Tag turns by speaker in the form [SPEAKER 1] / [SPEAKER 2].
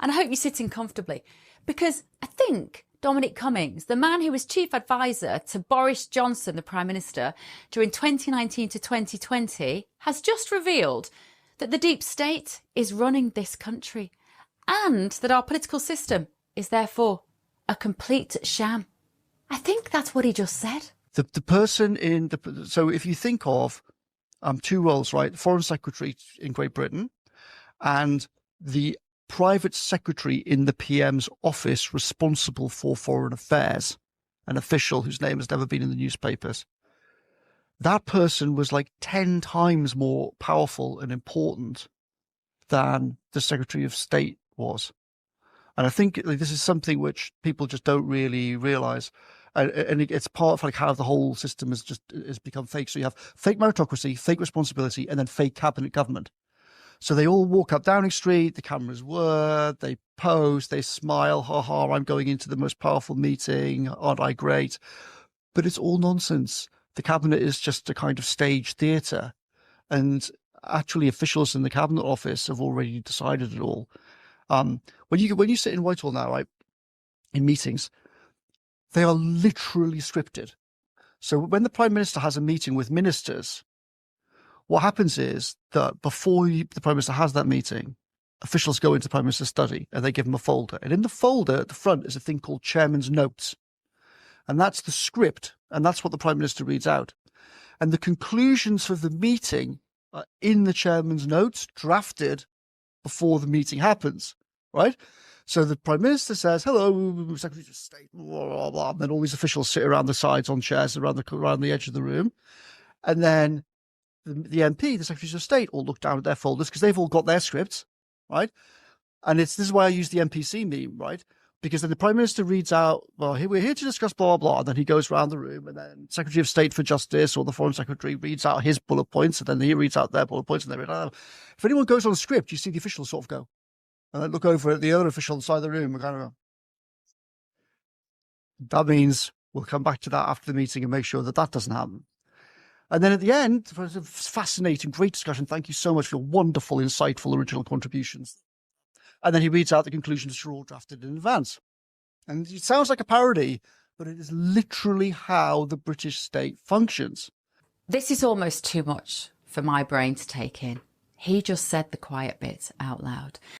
[SPEAKER 1] And I hope you're sitting comfortably, because I think Dominic Cummings, the man who was chief advisor to Boris Johnson, the Prime Minister, during 2019 to 2020, has just revealed that the deep state is running this country and that our political system is therefore a complete sham. I think that's what he just said.
[SPEAKER 2] The person in the... So if you think of two roles, right? The Foreign Secretary in Great Britain and the private secretary in the PM's office responsible for foreign affairs, an official whose name has never been in the newspapers. That person was like 10 times more powerful and important than the Secretary of State was. And I think this is something which people just don't really realize. And it's part of like how the whole system has become fake. So you have fake meritocracy, fake responsibility, and then fake cabinet government. So they all walk up Downing Street, the cameras whir, they pose, they smile, ha ha, I'm going into the most powerful meeting, aren't I great? But it's all nonsense. The cabinet is just a kind of stage theatre. And actually officials in the cabinet office have already decided it all. When you sit in Whitehall now, right, in meetings, they are literally scripted. So when the Prime Minister has a meeting with ministers, what happens is that before the Prime Minister has that meeting, officials go into the Prime Minister's study and they give him a folder. And in the folder at the front is a thing called Chairman's Notes. And that's the script. And that's what the Prime Minister reads out. And the conclusions for the meeting are in the Chairman's Notes, drafted before the meeting happens, right? So the Prime Minister says, hello, Secretary of State, blah, blah, blah. And then all these officials sit around the sides on chairs around the edge of the room. And then the MP, the Secretaries of State, all look down at their folders because they've all got their scripts, right? And this is why I use the NPC meme, right? Because then the Prime Minister reads out, well, we're here to discuss blah, blah, blah. And then he goes around the room and then Secretary of State for Justice or the Foreign Secretary reads out his bullet points and then he reads out their bullet points and they read out. If anyone goes on a script, you see the officials sort of go and then look over at the other official on the side of the room and kind of go, that means we'll come back to that after the meeting and make sure that doesn't happen. And then at the end, it was a fascinating, great discussion. Thank you so much for your wonderful, insightful, original contributions. And then he reads out the conclusions which are all drafted in advance. And it sounds like a parody, but it is literally how the British state functions.
[SPEAKER 1] This is almost too much for my brain to take in. He just said the quiet bit out loud.